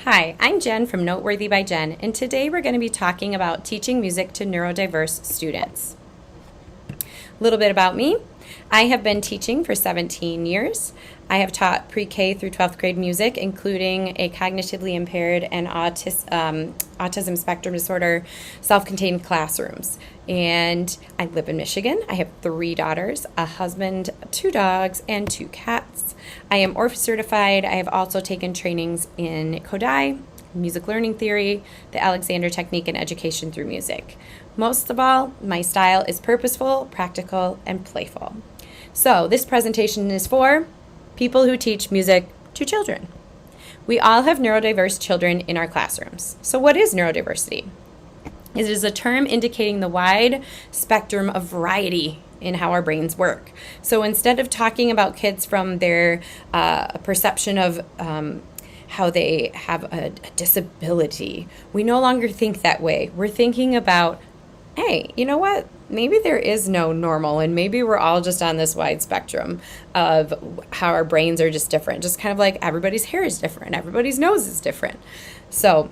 Hi, I'm Jen from Noteworthy by Jen, and today we're going to be talking about teaching music to neurodiverse students. A little bit about me. I have been teaching for 17 years. I have taught pre-K through 12th grade music, including a cognitively impaired and autism spectrum disorder self-contained classrooms. And I live in Michigan. I have 3 daughters, a husband, 2 dogs, and 2 cats. I am ORF certified. I have also taken trainings in Kodai, music learning theory, the Alexander technique, and education through music. Most of all, my style is purposeful, practical, and playful. So this presentation is for people who teach music to children. We all have neurodiverse children in our classrooms. So what is neurodiversity? It is a term indicating the wide spectrum of variety in how our brains work. So instead of talking about kids from their perception of how they have a disability, we no longer think that way. We're thinking about, hey, you know what? Maybe there is no normal, and maybe we're all just on this wide spectrum of how our brains are just different. Just kind of like everybody's hair is different, everybody's nose is different. So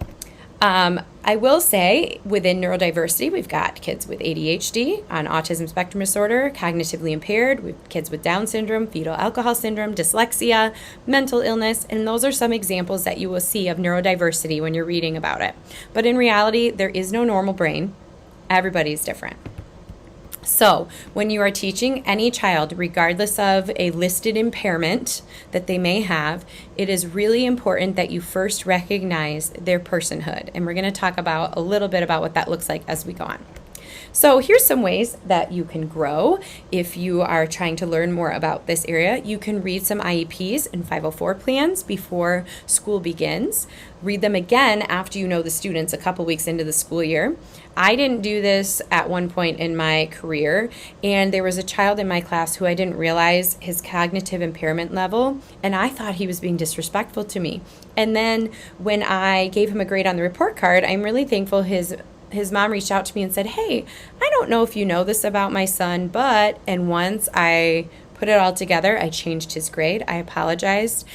I will say within neurodiversity, we've got kids with ADHD, on autism spectrum disorder, cognitively impaired, we've kids with Down syndrome, fetal alcohol syndrome, dyslexia, mental illness, and those are some examples that you will see of neurodiversity when you're reading about it. But in reality, there is no normal brain. Everybody's different. So when you are teaching any child, regardless of a listed impairment that they may have, it is really important that you first recognize their personhood. And we're going to talk about a little bit about what that looks like as we go on. So here's some ways that you can grow if you are trying to learn more about this area. You can read some IEPs and 504 plans before school begins. Read them again after you know the students a couple weeks into the school year. I didn't do this at one point in my career, and there was a child in my class who I didn't realize his cognitive impairment level, and I thought he was being disrespectful to me. And then when I gave him a grade on the report card, I'm really thankful his mom reached out to me and said, hey, I don't know if you know this about my son, and once I put it all together, I changed his grade. I apologized.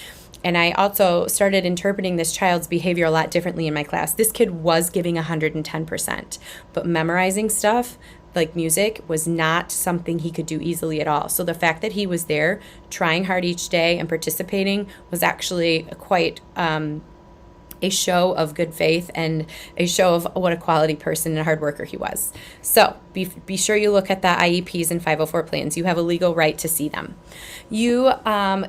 And I also started interpreting this child's behavior a lot differently in my class. This kid was giving 110%, but memorizing stuff like music was not something he could do easily at all. So the fact that he was there trying hard each day and participating was actually quite a show of good faith and a show of what a quality person and a hard worker he was. So be sure you look at the IEPs and 504 plans. You have a legal right to see them. You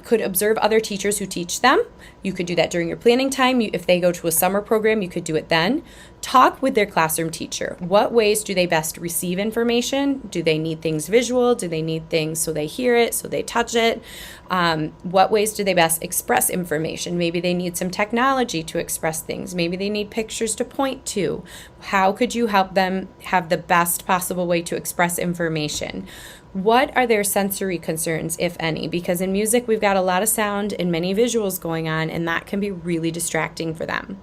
could observe other teachers who teach them. You could do that during your planning time. If they go to a summer program, you could do it then. Talk with their classroom teacher. What ways do they best receive information? Do they need things visual? Do they need things so they hear it, so they touch it? What ways do they best express information? Maybe they need some technology to express things. Maybe they need pictures to point to. How could you help them have the best possible way to express information? What are their sensory concerns, if any? Because in music, we've got a lot of sound and many visuals going on, and that can be really distracting for them.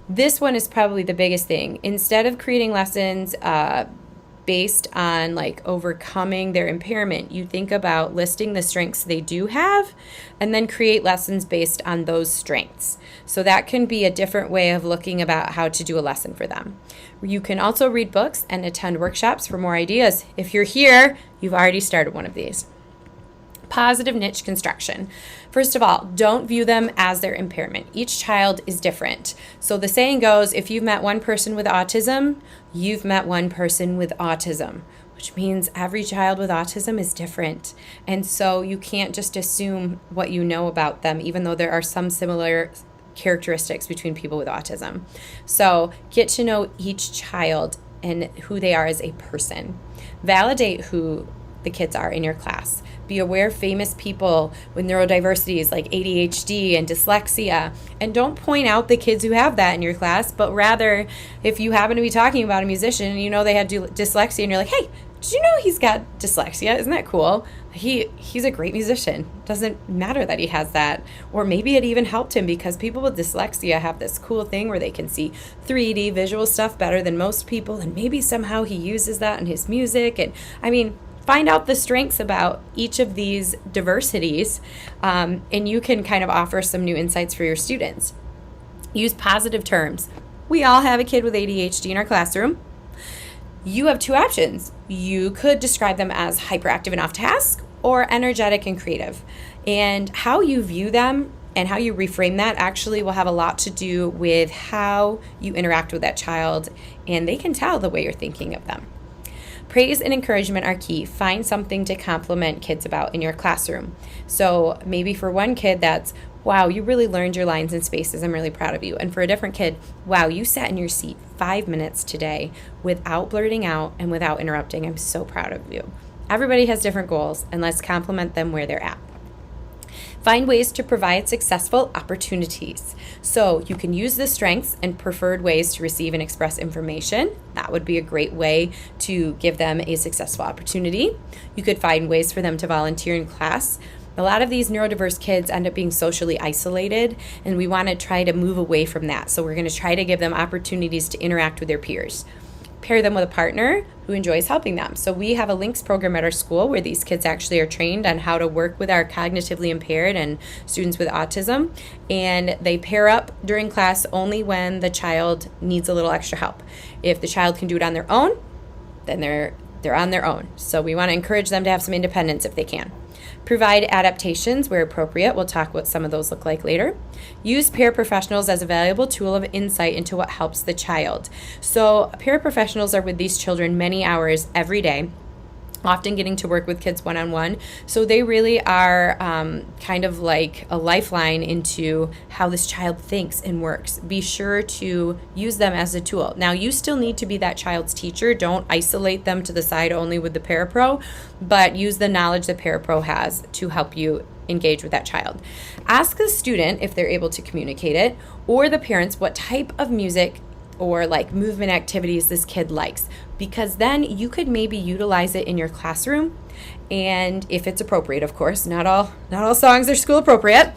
This one is probably the biggest thing. Instead of creating lessons based on like overcoming their impairment, you think about listing the strengths they do have and then create lessons based on those strengths. So that can be a different way of looking about how to do a lesson for them. You can also read books and attend workshops for more ideas. If you're here, you've already started one of these. Positive niche construction. First of all, don't view them as their impairment. Each child is different. So the saying goes, if you've met one person with autism, you've met one person with autism, which means every child with autism is different. And so you can't just assume what you know about them, even though there are some similar characteristics between people with autism. So get to know each child and who they are as a person. Validate who the kids are in your class. Be aware of famous people with neurodiversities like ADHD and dyslexia. And don't point out the kids who have that in your class, but rather, if you happen to be talking about a musician and you know they had dyslexia and you're like, hey, did you know he's got dyslexia? Isn't that cool? He's a great musician. Doesn't matter that he has that. Or maybe it even helped him because people with dyslexia have this cool thing where they can see 3D visual stuff better than most people, and maybe somehow he uses that in his music. And I mean, find out the strengths about each of these diversities, and you can kind of offer some new insights for your students. Use positive terms. We all have a kid with ADHD in our classroom. You have two options. You could describe them as hyperactive and off task, or energetic and creative. And how you view them and how you reframe that actually will have a lot to do with how you interact with that child, and they can tell the way you're thinking of them. Praise and encouragement are key. Find something to compliment kids about in your classroom. So maybe for one kid that's, wow, you really learned your lines and spaces. I'm really proud of you. And for a different kid, wow, you sat in your seat 5 minutes today without blurting out and without interrupting. I'm so proud of you. Everybody has different goals, and let's compliment them where they're at. Find ways to provide successful opportunities. So you can use the strengths and preferred ways to receive and express information. That would be a great way to give them a successful opportunity. You could find ways for them to volunteer in class. A lot of these neurodiverse kids end up being socially isolated, and we want to try to move away from that. So we're going to try to give them opportunities to interact with their peers. Pair them with a partner who enjoys helping them. So we have a links program at our school where these kids actually are trained on how to work with our cognitively impaired and students with autism. And they pair up during class only when the child needs a little extra help. If the child can do it on their own, then they're on their own. So we want to encourage them to have some independence if they can. Provide adaptations where appropriate. We'll talk what some of those look like later. Use paraprofessionals as a valuable tool of insight into what helps the child. So paraprofessionals are with these children many hours every day, often getting to work with kids one-on-one. So they really are kind of like a lifeline into how this child thinks and works. Be sure to use them as a tool. Now, you still need to be that child's teacher. Don't isolate them to the side only with the parapro, but use the knowledge the parapro has to help you engage with that child. Ask the student if they're able to communicate it, or the parents what type of music or like movement activities this kid likes, because then you could maybe utilize it in your classroom. And if it's appropriate, of course, not all songs are school appropriate,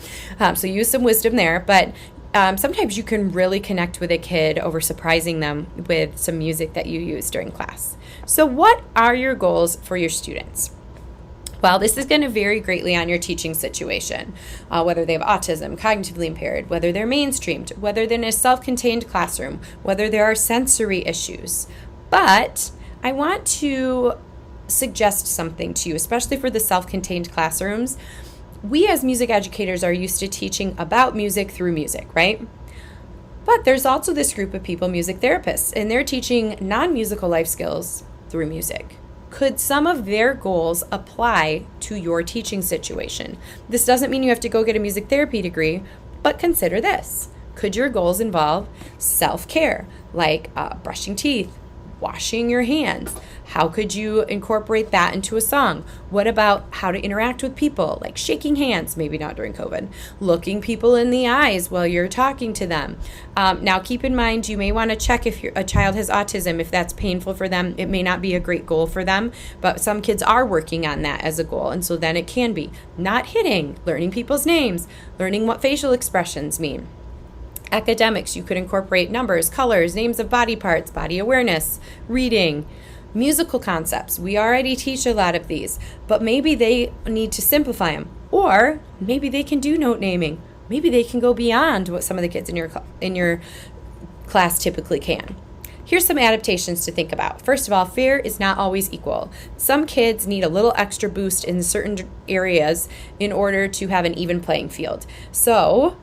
so use some wisdom there. But sometimes you can really connect with a kid over surprising them with some music that you use during class. So what are your goals for your students? Well, this is going to vary greatly on your teaching situation, whether they have autism, cognitively impaired, whether they're mainstreamed, whether they're in a self-contained classroom, whether there are sensory issues. But I want to suggest something to you, especially for the self-contained classrooms. We as music educators are used to teaching about music through music, right? But there's also this group of people, music therapists, and they're teaching non-musical life skills through music. Could some of their goals apply to your teaching situation? This doesn't mean you have to go get a music therapy degree, but consider this. Could your goals involve self-care, like brushing teeth, washing your hands? How could you incorporate that into a song? What about how to interact with people, like shaking hands, maybe not during COVID, looking people in the eyes while you're talking to them? Now, keep in mind, you may want to check if a child has autism. If that's painful for them, it may not be a great goal for them, but some kids are working on that as a goal. And so then it can be not hitting, learning people's names, learning what facial expressions mean. Academics, you could incorporate numbers, colors, names of body parts, body awareness, reading. Musical concepts, we already teach a lot of these, but maybe they need to simplify them, or maybe they can do note naming. Maybe they can go beyond what some of the kids in your class typically can. Here's some adaptations to think about. First of all, fair is not always equal. Some kids need a little extra boost in certain areas in order to have an even playing field. So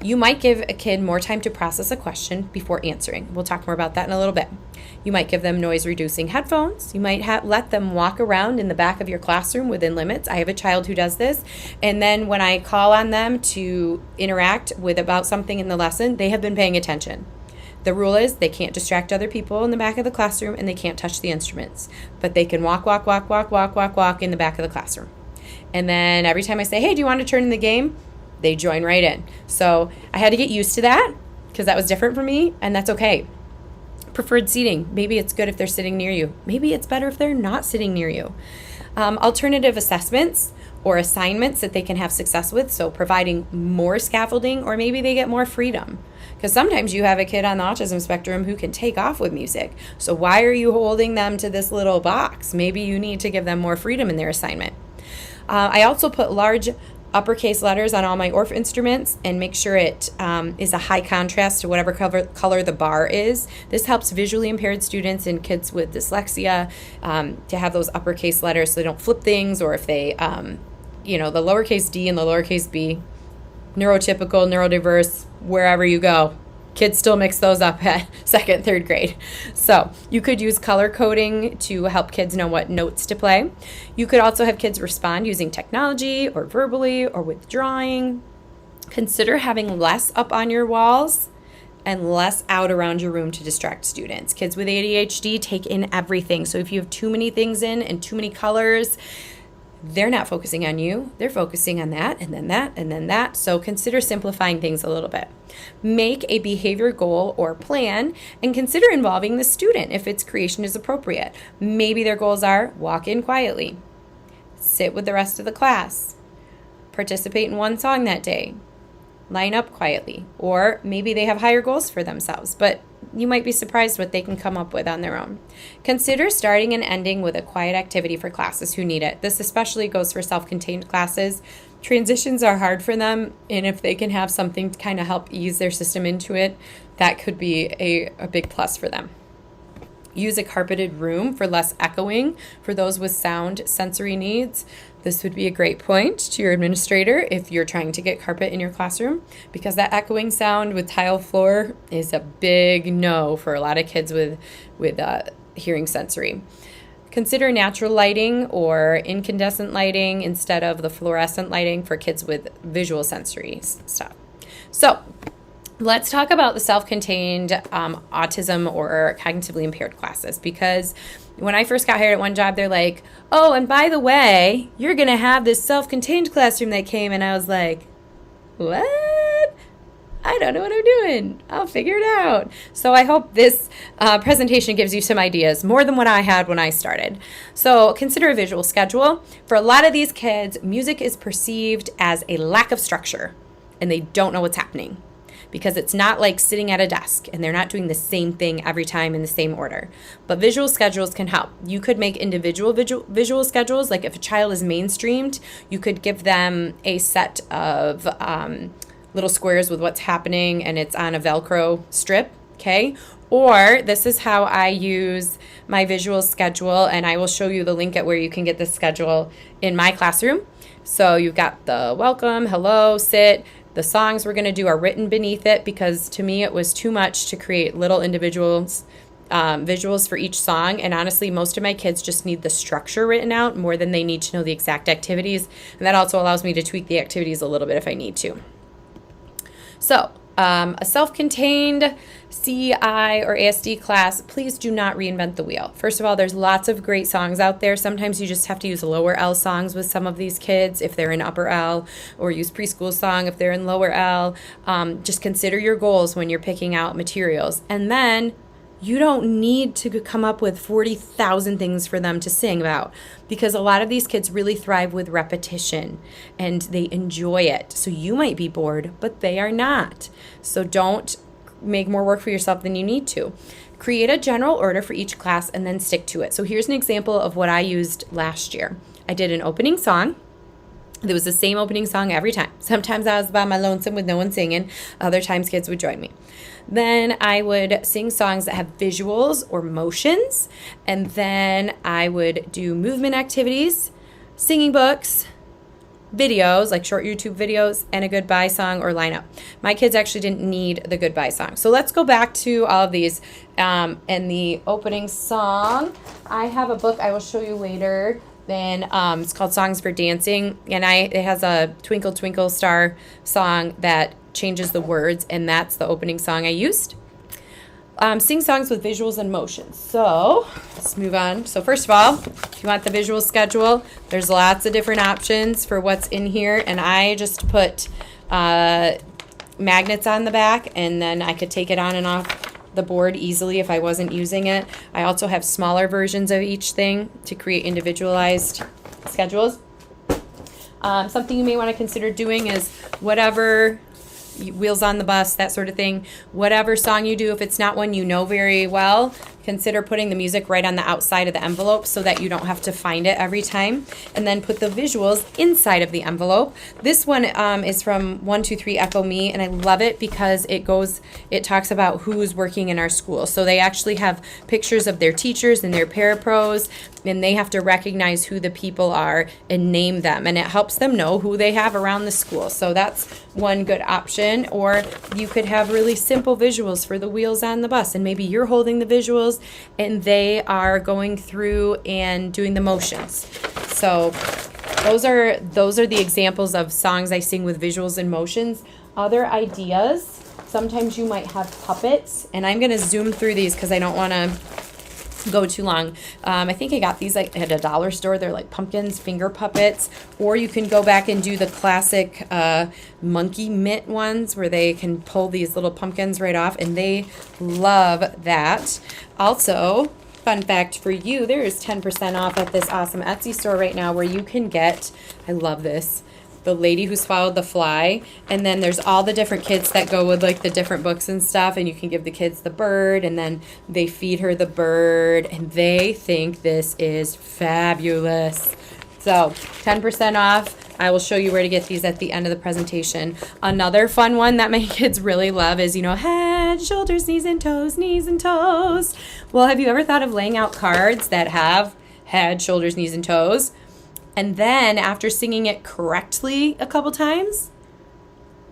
you might give a kid more time to process a question before answering. We'll talk more about that in a little bit. You might give them noise-reducing headphones. You might let them walk around in the back of your classroom within limits. I have a child who does this. And then when I call on them to interact with about something in the lesson, they have been paying attention. The rule is they can't distract other people in the back of the classroom, and they can't touch the instruments. But they can walk in the back of the classroom. And then every time I say, hey, do you want to turn in the game? They join right in. So I had to get used to that because that was different for me, and that's okay. Preferred seating. Maybe it's good if they're sitting near you. Maybe it's better if they're not sitting near you. Alternative assessments or assignments that they can have success with, so providing more scaffolding, or maybe they get more freedom. Because sometimes you have a kid on the autism spectrum who can take off with music. So why are you holding them to this little box? Maybe you need to give them more freedom in their assignment. I also put large uppercase letters on all my ORF instruments and make sure it is a high contrast to whatever color the bar is. This helps visually impaired students and kids with dyslexia to have those uppercase letters so they don't flip things, or if they, the lowercase d and the lowercase b, neurotypical, neurodiverse, wherever you go. Kids still mix those up at second, third grade. So you could use color coding to help kids know what notes to play. You could also have kids respond using technology or verbally or with drawing. Consider having less up on your walls and less out around your room to distract students. Kids with ADHD take in everything. So if you have too many things in and too many colors, they're not focusing on you. They're focusing on that and then that and then that. So consider simplifying things a little bit. Make a behavior goal or plan and consider involving the student if its creation is appropriate. Maybe their goals are walk in quietly, sit with the rest of the class, participate in one song that day, line up quietly, or maybe they have higher goals for themselves, but you might be surprised what they can come up with on their own. Consider starting and ending with a quiet activity for classes who need it. This especially goes for self-contained classes. Transitions are hard for them, and if they can have something to kind of help ease their system into it, that could be a big plus for them. Use a carpeted room for less echoing for those with sound sensory needs. This would be a great point to your administrator if you're trying to get carpet in your classroom, because that echoing sound with tile floor is a big no for a lot of kids with hearing sensory. Consider natural lighting or incandescent lighting instead of the fluorescent lighting for kids with visual sensory stuff. So let's talk about the self-contained autism or cognitively impaired classes, because when I first got hired at one job, they're like, oh, and by the way, you're going to have this self-contained classroom that came, and I was like, what? I don't know what I'm doing. I'll figure it out. So I hope this presentation gives you some ideas, more than what I had when I started. So consider a visual schedule. For a lot of these kids, music is perceived as a lack of structure, and they don't know what's happening, because it's not like sitting at a desk and they're not doing the same thing every time in the same order. But visual schedules can help. You could make individual visual schedules. Like if a child is mainstreamed, you could give them a set of little squares with what's happening, and it's on a Velcro strip, okay? Or this is how I use my visual schedule, and I will show you the link at where you can get this schedule in my classroom. So you've got the welcome, hello, sit. The songs we're going to do are written beneath it, because to me it was too much to create little individuals visuals for each song, and honestly most of my kids just need the structure written out more than they need to know the exact activities, and that also allows me to tweak the activities a little bit if I need to. So a self-contained CI or ASD class, please do not reinvent the wheel. First of all, there's lots of great songs out there. Sometimes you just have to use lower L songs with some of these kids if they're in upper L, or use preschool song if they're in lower L. Just consider your goals when you're picking out materials. And then you don't need to come up with 40,000 things for them to sing about, because a lot of these kids really thrive with repetition and they enjoy it. So you might be bored, but they are not. So don't make more work for yourself than you need to. Create a general order for each class and then stick to it. So here's an example of what I used last year. I did an opening song. There was the same opening song every time. Sometimes I was by my lonesome with no one singing. Other times kids would join me. Then I would sing songs that have visuals or motions. And then I would do movement activities, singing books, videos, like short YouTube videos, and a goodbye song or lineup. My kids actually didn't need the goodbye song. So let's go back to all of these. And the opening song, I have a book I will show you later. Then it's called Songs for Dancing, and it has a Twinkle Twinkle Star song that changes the words, and that's the opening song I used. Sing songs with visuals and motions. So let's move on. So first of all, if you want the visual schedule, there's lots of different options for what's in here, and I just put magnets on the back, and then I could take it on and off the board easily if I wasn't using it. I also have smaller versions of each thing to create individualized schedules. Something you may want to consider doing is whatever Wheels on the Bus, that sort of thing. Whatever song you do, if it's not one you know very well, consider putting the music right on the outside of the envelope so that you don't have to find it every time. And then put the visuals inside of the envelope. This one is from 123 Echo Me, and I love it because it talks about who's working in our school. So they actually have pictures of their teachers and their parapros, and they have to recognize who the people are and name them. And it helps them know who they have around the school. So that's one good option. Or you could have really simple visuals for the Wheels on the Bus, and maybe you're holding the visuals and they are going through and doing the motions. So those are the examples of songs I sing with visuals and motions. Other ideas, sometimes you might have puppets, and I'm going to zoom through these because I don't want to go too long. I think I got these like at a dollar store. They're like pumpkins, finger puppets, or you can go back and do the classic monkey mitt ones where they can pull these little pumpkins right off, and they love that. Also, fun fact for you, there is 10% off at this awesome Etsy store right now where you can get, I love this, The Lady Who Swallowed the Fly, and then there's all the different kits that go with like the different books and stuff, and you can give the kids the bird, and then they feed her the bird, and they think this is fabulous. So 10% off. I will show you where to get these at the end of the presentation. Another fun one that my kids really love is, head, shoulders, knees, and toes, knees, and toes. Well, have you ever thought of laying out cards that have head, shoulders, knees, and toes? And then after singing it correctly a couple times,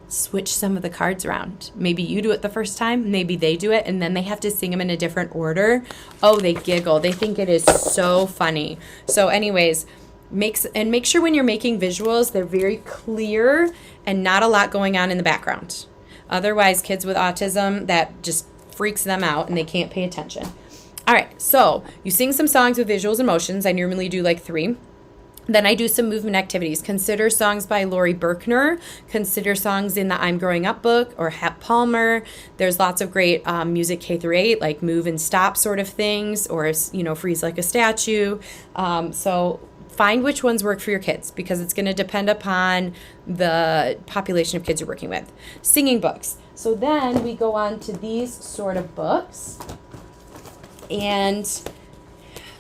switch some of the cards around. Maybe you do it the first time, maybe they do it, and then they have to sing them in a different order. Oh, they giggle. They think it is so funny. So anyways, make sure when you're making visuals, they're very clear and not a lot going on in the background. Otherwise, kids with autism, that just freaks them out and they can't pay attention. All right, so you sing some songs with visuals and motions. I normally do like 3. Then I do some movement activities. Consider songs by Lori Berkner. Consider songs in the I'm Growing Up book or Hep Palmer. There's lots of great music K through 8, like move and stop sort of things, or freeze like a statue. So find which ones work for your kids because it's going to depend upon the population of kids you're working with. Singing books. So then we go on to these sort of books, and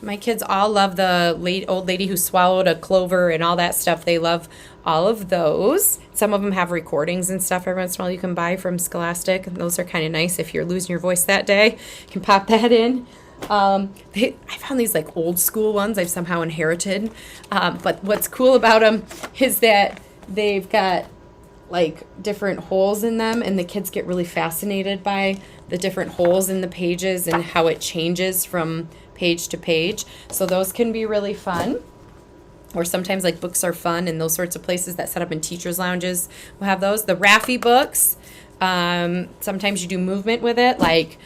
my kids all love the old lady who swallowed a clover and all that stuff. They love all of those. Some of them have recordings and stuff every once in a while you can buy from Scholastic. And those are kind of nice if you're losing your voice that day. You can pop that in. I found these like old school ones I've somehow inherited. But what's cool about them is that they've got like different holes in them, and the kids get really fascinated by the different holes in the pages and how it changes from page to page. So those can be really fun. Or sometimes like books are fun, and those sorts of places that set up in teachers' lounges will have those. The Raffi books, sometimes you do movement with it, like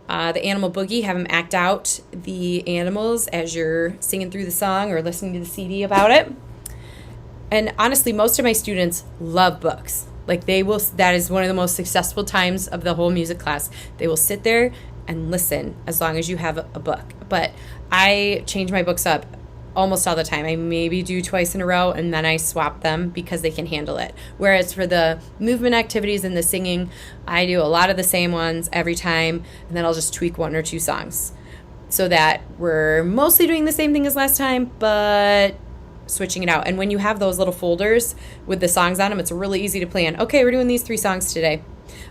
the Animal Boogie, have them act out the animals as you're singing through the song or listening to the CD about it. And honestly, most of my students love books. Like that is one of the most successful times of the whole music class. They will sit there and listen as long as you have a book. But I change my books up almost all the time. I maybe do twice in a row, and then I swap them because they can handle it. Whereas for the movement activities and the singing, I do a lot of the same ones every time, and then I'll just tweak 1 or 2 songs so that we're mostly doing the same thing as last time, but switching it out. And when you have those little folders with the songs on them, it's really easy to plan. Okay, we're doing these 3 songs today.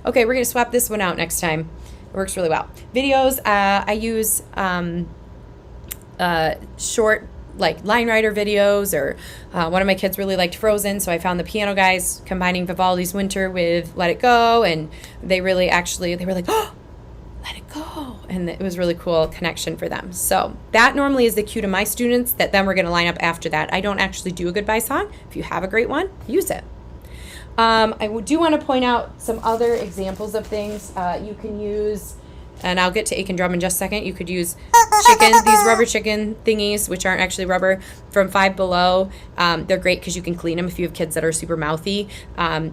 Okay, we're going to swap this one out next time. It works really well. Videos, I use short like line writer videos, or one of my kids really liked Frozen, so I found the Piano Guys combining Vivaldi's Winter with Let It Go, and they were like, oh, let it go, and it was really cool connection for them. So that normally is the cue to my students that then we're going to line up after that. I don't actually do a goodbye song. If you have a great one, use it. I do want to point out some other examples of things you can use, and I'll get to Ache and Drum in just a second. You could use these rubber chicken thingies, which aren't actually rubber, from Five Below. They're great because you can clean them if you have kids that are super mouthy.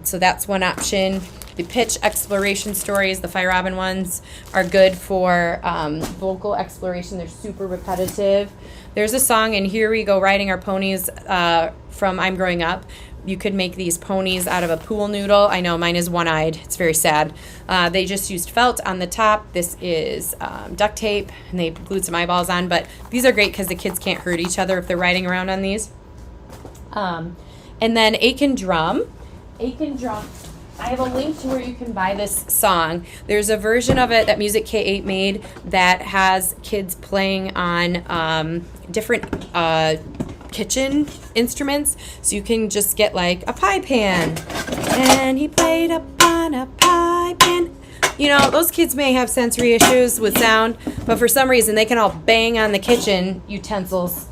So that's one option. The pitch exploration stories, the Fire Robin ones, are good for vocal exploration. They're super repetitive. There's a song in Here We Go Riding Our Ponies from I'm Growing Up You could make these ponies out of a pool noodle. I know mine is one-eyed. It's very sad. They just used felt on the top. This is duct tape, and they glued some eyeballs on. But these are great because the kids can't hurt each other if they're riding around on these. And then Aiken Drum. Aiken Drum. I have a link to where you can buy this song. There's a version of it that Music K8 made that has kids playing on different kitchen instruments. So you can just get like a pie pan. And he played upon a pie pan. You know, those kids may have sensory issues with sound, but for some reason they can all bang on the kitchen utensils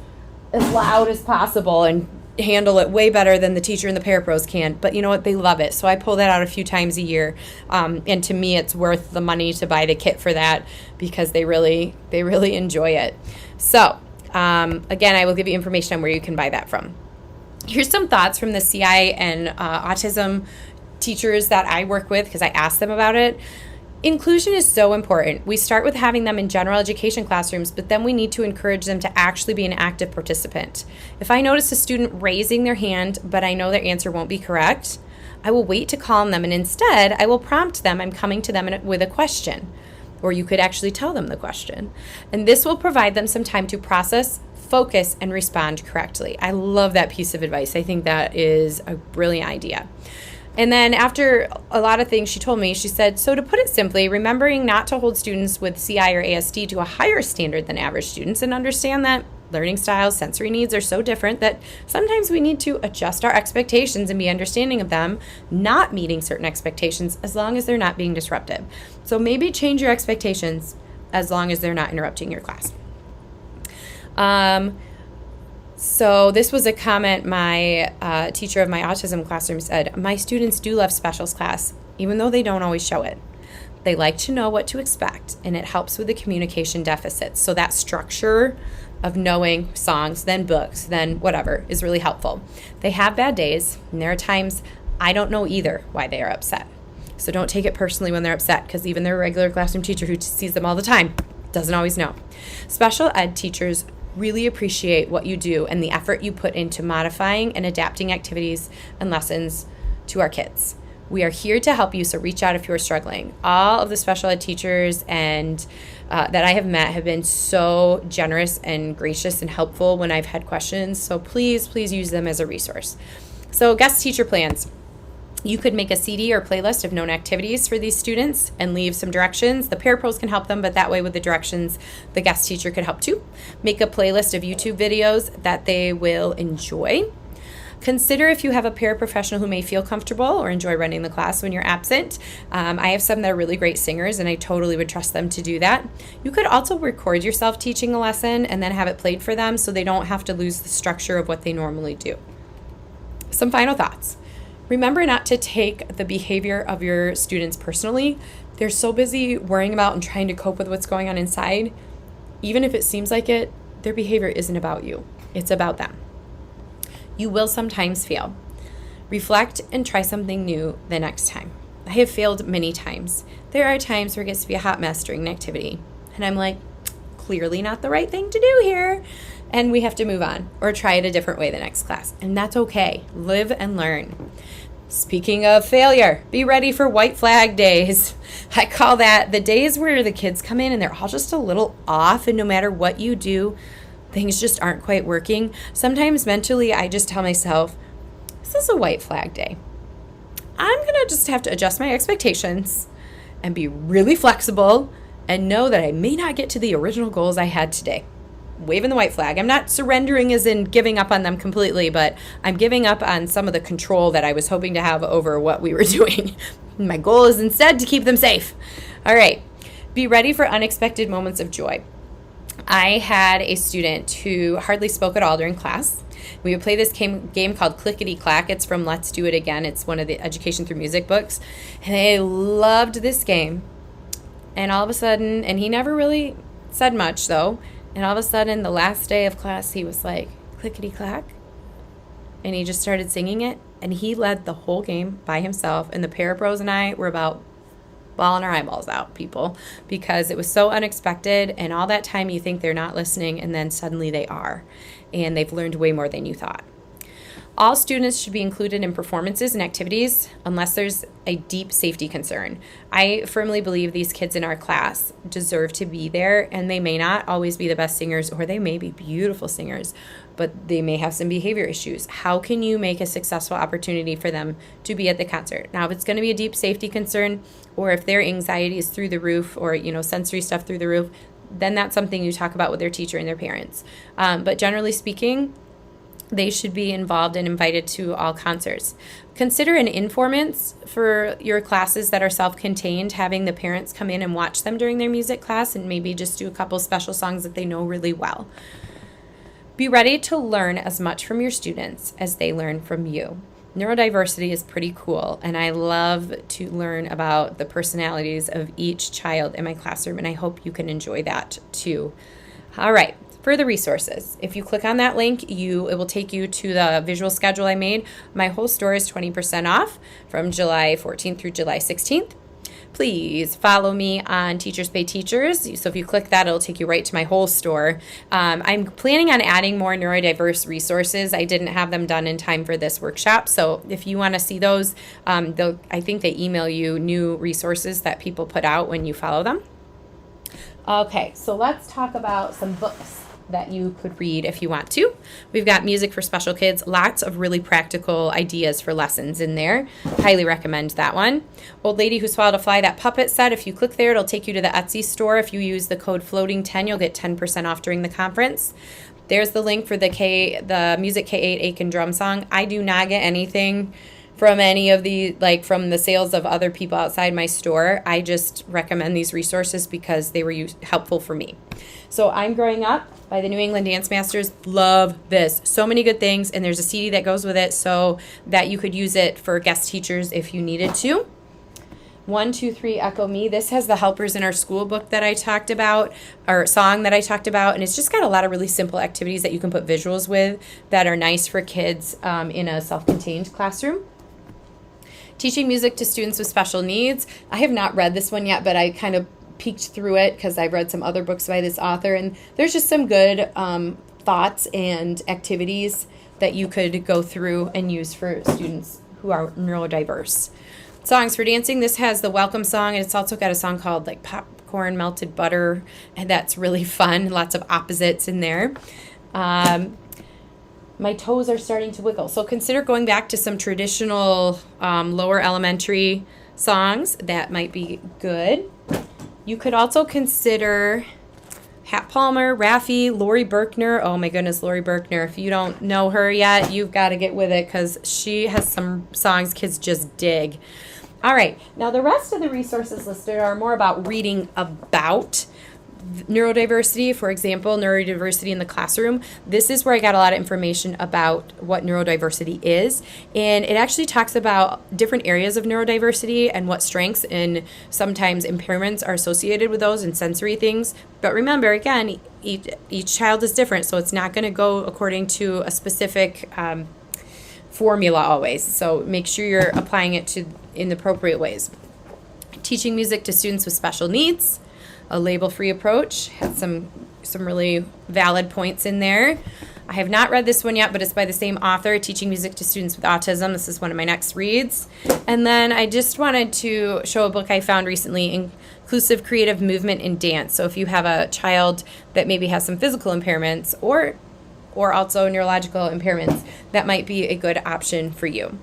as loud as possible and handle it way better than the teacher and the parapros can. But you know what? They love it. So I pull that out a few times a year. And to me, it's worth the money to buy the kit for that because they really enjoy it. So again, I will give you information on where you can buy that from. Here's some thoughts from the CI and autism teachers that I work with because I asked them about it. Inclusion is so important. We start with having them in general education classrooms, but then we need to encourage them to actually be an active participant. If I notice a student raising their hand, but I know their answer won't be correct, I will wait to call on them, and instead I will prompt them. I'm coming to them with a question, or you could actually tell them the question. And this will provide them some time to process, focus, and respond correctly. I love that piece of advice. I think that is a brilliant idea. And then after a lot of things she told me, she said, so to put it simply, remembering not to hold students with CI or ASD to a higher standard than average students, and understand that learning styles, sensory needs are so different that sometimes we need to adjust our expectations and be understanding of them not meeting certain expectations as long as they're not being disruptive. So maybe change your expectations as long as they're not interrupting your class. So this was a comment my teacher of my autism classroom said, my students do love specials class, even though they don't always show it. They like to know what to expect, and it helps with the communication deficits. So that structure of knowing songs, then books, then whatever is really helpful. They have bad days, and there are times I don't know either why they are upset. So don't take it personally when they're upset, because even their regular classroom teacher who sees them all the time doesn't always know. Special ed teachers really appreciate what you do and the effort you put into modifying and adapting activities and lessons to our kids. We are here to help you, so reach out if you are struggling. All of the special ed teachers and that I have met have been so generous and gracious and helpful when I've had questions. So please use them as a resource. So guest teacher plans. You could make a CD or playlist of known activities for these students and leave some directions. The parapros can help them, but that way with the directions, the guest teacher could help too. Make a playlist of YouTube videos that they will enjoy. Consider if you have a paraprofessional who may feel comfortable or enjoy running the class when you're absent. I have some that are really great singers, and I totally would trust them to do that. You could also record yourself teaching a lesson and then have it played for them so they don't have to lose the structure of what they normally do. Some final thoughts. Remember not to take the behavior of your students personally. They're so busy worrying about and trying to cope with what's going on inside. Even if it seems like it, their behavior isn't about you. It's about them. You will sometimes fail. Reflect and try something new the next time. I have failed many times. There are times where it gets to be a hot mess during an activity, and I'm like, clearly not the right thing to do here. And we have to move on or try it a different way the next class. And that's okay. Live and learn. Speaking of failure, be ready for white flag days. I call that the days where the kids come in and they're all just a little off, and no matter what you do, things just aren't quite working. Sometimes mentally, I just tell myself, this is a white flag day. I'm going to just have to adjust my expectations and be really flexible and know that I may not get to the original goals I had today. Waving the white flag. I'm not surrendering as in giving up on them completely, but I'm giving up on some of the control that I was hoping to have over what we were doing. My goal is instead to keep them safe. All right. Be ready for unexpected moments of joy. I had a student who hardly spoke at all during class. We would play this game called Clickety Clack. It's from Let's Do It Again. It's one of the Education Through Music books. And I loved this game. And all of a sudden, and he never really said much though, and all of a sudden, the last day of class, he was like, clickety clack. And he just started singing it. And he led the whole game by himself. And the parapros and I were about bawling our eyeballs out, people, because it was so unexpected. And all that time you think they're not listening, and then suddenly they are. And they've learned way more than you thought. All students should be included in performances and activities unless there's a deep safety concern. I firmly believe these kids in our class deserve to be there, and they may not always be the best singers, or they may be beautiful singers, but they may have some behavior issues. How can you make a successful opportunity for them to be at the concert? Now, if it's going to be a deep safety concern, or if their anxiety is through the roof, or sensory stuff through the roof, then that's something you talk about with their teacher and their parents. But generally speaking, they should be involved and invited to all concerts. Consider an informant for your classes that are self-contained, having the parents come in and watch them during their music class and maybe just do a couple special songs that they know really well. Be ready to learn as much from your students as they learn from you. Neurodiversity is pretty cool, and I love to learn about the personalities of each child in my classroom, and I hope you can enjoy that too. All right, further resources. If you click on that link, it will take you to the visual schedule I made. My whole store is 20% off from July 14th through July 16th. Please follow me on Teachers Pay Teachers. So if you click that, it'll take you right to my whole store. I'm planning on adding more neurodiverse resources. I didn't have them done in time for this workshop. So if you want to see those, I think they email you new resources that people put out when you follow them. Okay, so let's talk about some books that you could read if you want to. We've got Music for Special Kids, lots of really practical ideas for lessons in there. Highly recommend that one. Old Lady Who Swallowed a Fly, that puppet set, if you click there, it'll take you to the Etsy store. If you use the code FLOATING10, you'll get 10% off during the conference. There's the link for the Music K8 Aiken drum song. I do not get anything from any of the, from the sales of other people outside my store. I just recommend these resources because they were helpful for me. So I'm Growing Up by the New England Dance Masters. Love this. So many good things, and there's a CD that goes with it so that you could use it for guest teachers if you needed to. 1, 2, 3, Echo Me. This has the Helpers in Our School book that I talked about, or song that I talked about, and it's just got a lot of really simple activities that you can put visuals with that are nice for kids in a self-contained classroom. Teaching Music to Students with Special Needs. I have not read this one yet, but I kind of peeked through it because I've read some other books by this author, and there's just some good thoughts and activities that you could go through and use for students who are neurodiverse. Songs for Dancing. This has the welcome song, and it's also got a song called Popcorn Melted Butter, and that's really fun. Lots of opposites in there. My toes are starting to wiggle. So consider going back to some traditional lower elementary songs. That might be good. You could also consider Hat Palmer, Raffi, Lori Berkner. Oh my goodness, Lori Berkner. If you don't know her yet, you've got to get with it because she has some songs kids just dig. All right, now the rest of the resources listed are more about reading about neurodiversity. For example, neurodiversity in the classroom. This is where I got a lot of information about what neurodiversity is, and it actually talks about different areas of neurodiversity and what strengths and sometimes impairments are associated with those and sensory things. But remember, again, each child is different, so it's not going to go according to a specific formula always. So make sure you're applying it in the appropriate ways. Teaching Music to Students with Special Needs. A label-free approach has some really valid points in there. I have not read this one yet, but it's by the same author, Teaching Music to Students with Autism. This is one of my next reads. And then I just wanted to show a book I found recently, Inclusive Creative Movement in Dance. So if you have a child that maybe has some physical impairments or also neurological impairments, that might be a good option for you.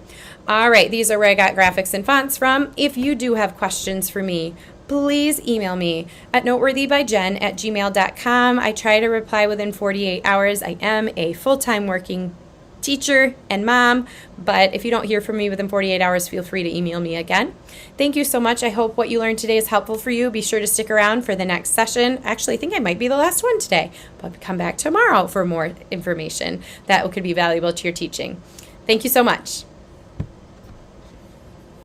All right, these are where I got graphics and fonts from. If you do have questions for me, please email me at noteworthybyjen@gmail.com. I try to reply within 48 hours. I am a full-time working teacher and mom, but if you don't hear from me within 48 hours, feel free to email me again. Thank you so much. I hope what you learned today is helpful for you. Be sure to stick around for the next session. Actually, I think I might be the last one today, but come back tomorrow for more information that could be valuable to your teaching. Thank you so much.